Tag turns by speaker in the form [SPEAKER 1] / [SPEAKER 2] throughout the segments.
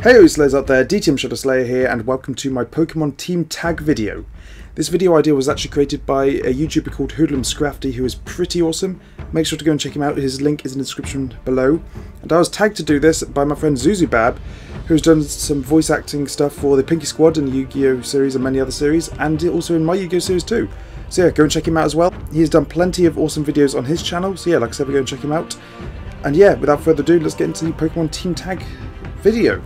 [SPEAKER 1] Hey Slayers out there, DTM Shadow Slayer here, and welcome to my Pokemon Team Tag video. This video idea was actually created by a YouTuber called Hoodlum who is pretty awesome. Make sure to go and check him out, his link is in the description below. And I was tagged to do this by my friend Zuzubab, who's done some voice acting stuff for the Pinky Squad and the Yu-Gi-Oh series and many other series, and also in my Yu-Gi-Oh series too. So yeah, go and check him out as well. He's done plenty of awesome videos on his channel, so yeah, like I said, go and check him out. And yeah, without further ado, let's get into the Pokemon Team Tag video.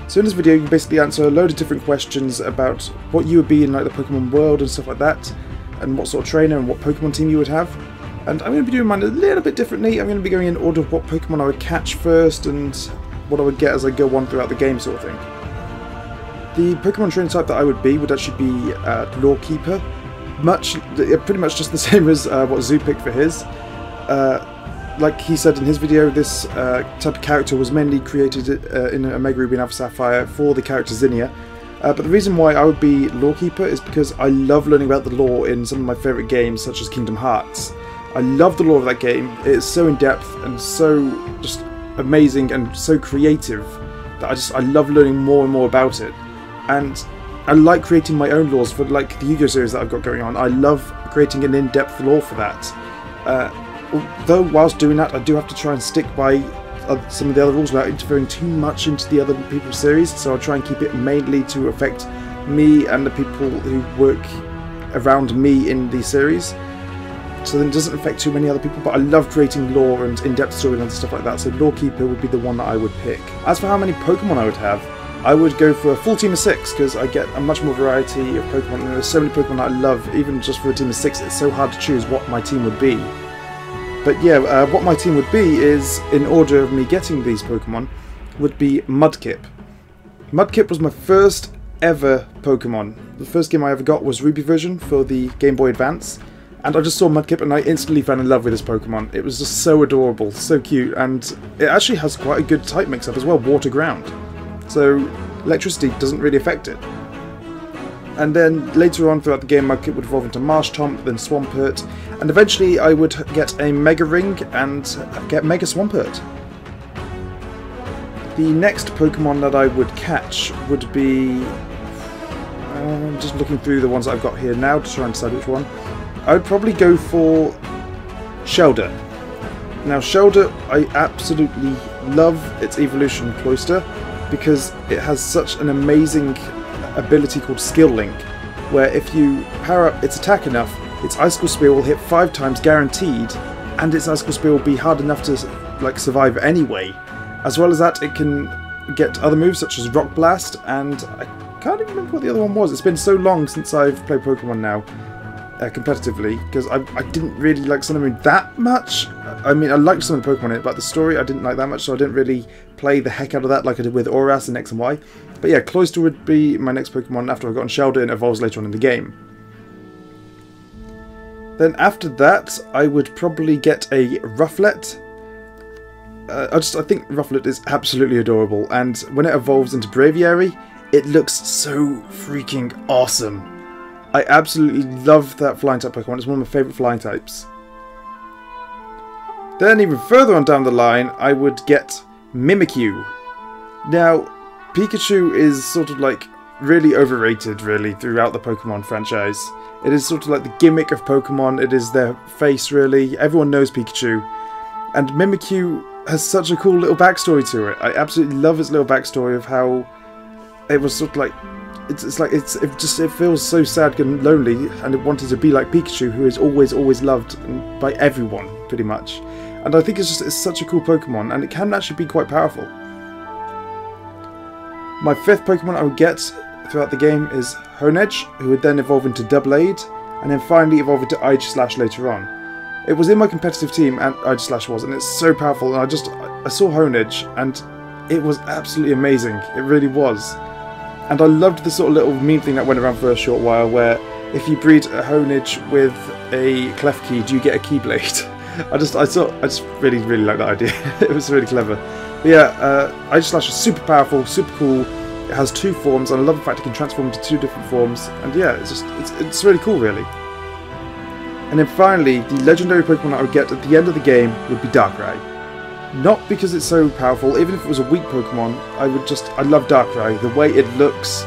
[SPEAKER 1] So in this video you basically answer a load of different questions about what you would be in like the Pokemon world and stuff like that, and what sort of trainer and what Pokemon team you would have. And I'm going to be doing mine a little bit differently. I'm going to be going in order of what Pokemon I would catch first and what I would get as I go on throughout the game, sort of thing. The Pokemon trainer type that I would be would actually be Lawkeeper, pretty much just the same as what Zoo picked for his. Like he said in his video, this type of character was mainly created in Omega Ruby and Alpha Sapphire for the character Zinnia. But the reason why I would be Lawkeeper is because I love learning about the lore in some of my favourite games, such as Kingdom Hearts. I love the lore of that game. It is so in-depth and so just amazing and so creative that I love learning more and more about it. And I like creating my own lores for like the Yu-Gi-Oh series that I've got going on. I love creating an in-depth lore for that. Though whilst doing that, I do have to try and stick by some of the other rules without interfering too much into the other people's series, so I'll try and keep it mainly to affect me and the people who work around me in the series, so that it doesn't affect too many other people. But I love creating lore and in-depth storylines and stuff like that, so Lawkeeper would be the one that I would pick. As for how many Pokemon I would have, I would go for a full team of 6, because I get a much more variety of Pokemon, and there's so many Pokemon that I love. Even just for a team of 6, it's so hard to choose what my team would be. But yeah, what my team would be is, in order of me getting these Pokemon, would be Mudkip. Mudkip was my first ever Pokemon. The first game I ever got was Ruby version for the Game Boy Advance, and I just saw Mudkip and I instantly fell in love with this Pokemon. It was just so adorable, so cute, and it actually has quite a good type mix-up as well, water-ground. So electricity doesn't really affect it. And then later on throughout the game, Mudkip would evolve into Marshtomp, then Swampert, and eventually I would get a Mega Ring and get Mega Swampert. The next Pokemon that I would catch would be... just looking through the ones that I've got here now to try and decide which one. I would probably go for Shellder. Now Shellder, I absolutely love its evolution Cloyster, because it has such an amazing ability called Skill Link, where if you power up its attack enough, its Icicle Spear will hit 5 times guaranteed, and its Icicle Spear will be hard enough to like survive anyway. As well as that, it can get other moves such as Rock Blast, and I can't even remember what the other one was. It's been so long since I've played Pokemon now, competitively, because I didn't really like Sun and Moon that much. I mean, I liked some of the Pokemon in it, but the story I didn't like that much, so I didn't really play the heck out of that like I did with Oras and X and Y. But yeah, Cloyster would be my next Pokemon after I've gotten Shellder and evolves later on in the game. Then after that, I would probably get a Rufflet. I think Rufflet is absolutely adorable, and when it evolves into Braviary, it looks so freaking awesome. I absolutely love that flying type Pokemon. It's one of my favourite flying types. Then even further on down the line, I would get Mimikyu. Now, Pikachu is sort of like really overrated really throughout the Pokemon franchise. It is sort of like the gimmick of Pokemon. It is their face really. Everyone knows Pikachu. And Mimikyu has such a cool little backstory to it. I absolutely love its little backstory of how it was sort of like... It feels so sad and lonely, and it wanted to be like Pikachu, who is always loved by everyone, pretty much. And I think it's such a cool Pokemon, and it can actually be quite powerful. My 5th Pokemon I would get throughout the game is Honedge, who would then evolve into Doublade, and then finally evolve into Aegislash later on. It was in my competitive team, and Aegislash was, and it's so powerful, and I saw Honedge, and it was absolutely amazing. It really was. And I loved the sort of little meme thing that went around for a short while, where if you breed a Honedge with a Klefki, do you get a Keyblade? I just really like that idea. It was really clever. But yeah, Aegislash is super powerful, super cool. It has 2 forms, and I love the fact it can transform into 2 different forms. And yeah, it's really cool, really. And then finally, the legendary Pokemon I would get at the end of the game would be Darkrai. Not because it's so powerful, even if it was a weak Pokemon, I love Darkrai. The way it looks,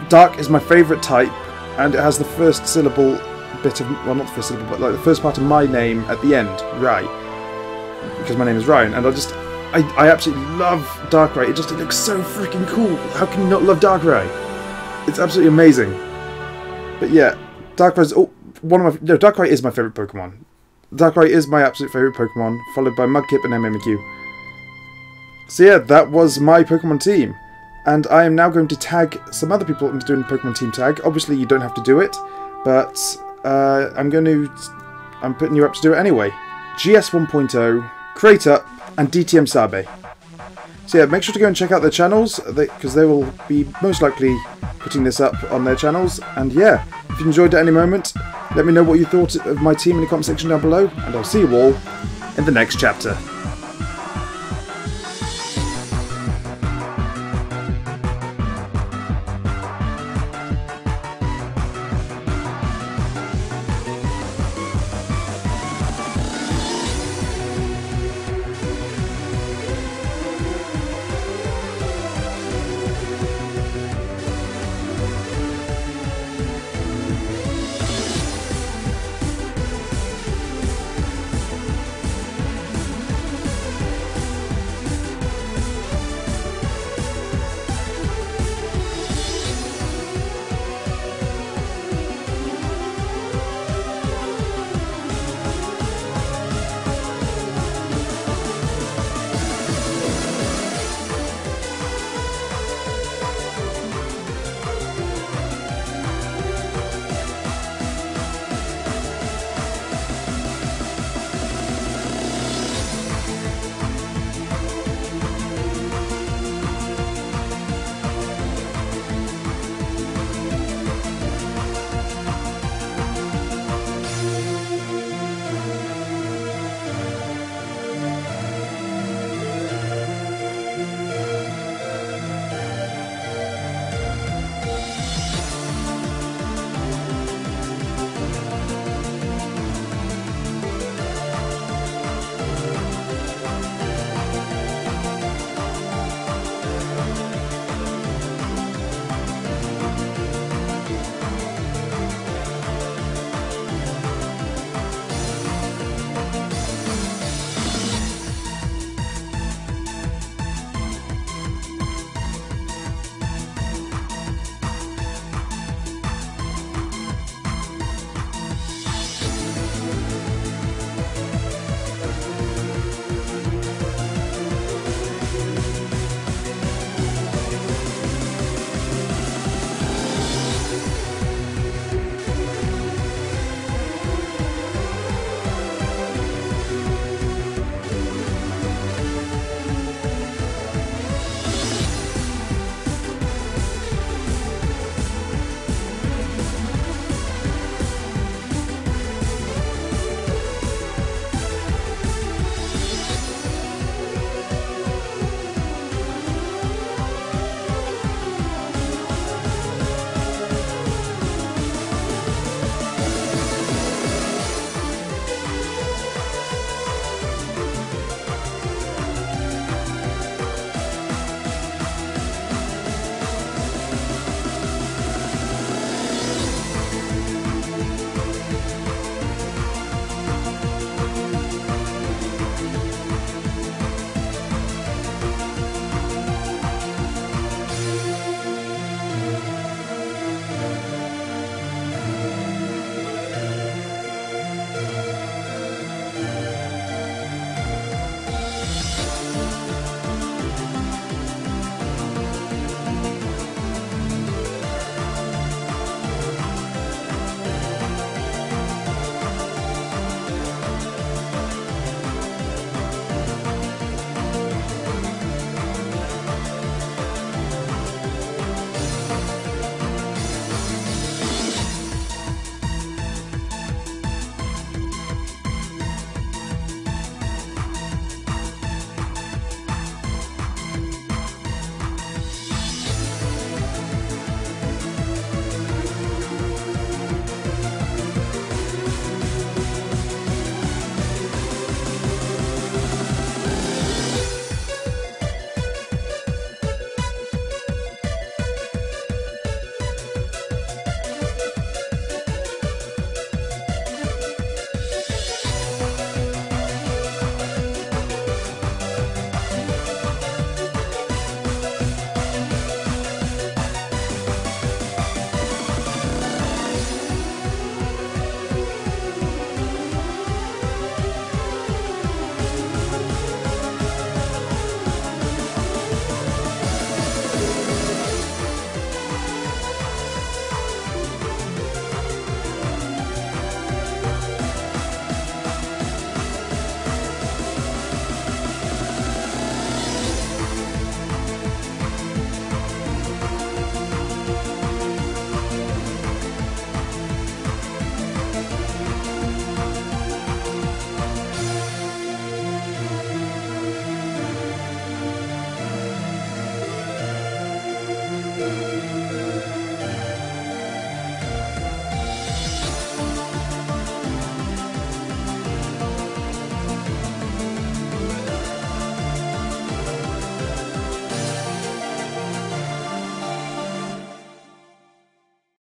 [SPEAKER 1] Dark is my favourite type, and it has the first syllable bit of, well, not the first syllable, but like the first part of my name at the end, Rai, because my name is Ryan, and I absolutely love Darkrai. It looks so freaking cool. How can you not love Darkrai? It's absolutely amazing. But yeah, Darkrai is my favourite Pokemon. Darkrai is my absolute favourite Pokemon, followed by Mudkip and Mimikyu. So yeah, that was my Pokemon team. And I am now going to tag some other people into doing Pokemon team tag. Obviously you don't have to do it, but I'm putting you up to do it anyway. GS 1.0, Crateup, and DTM Sabe. So yeah, make sure to go and check out their channels, because they will be most likely putting this up on their channels. And yeah, if you enjoyed it at any moment, let me know what you thought of my team in the comment section down below, and I'll see you all in the next chapter.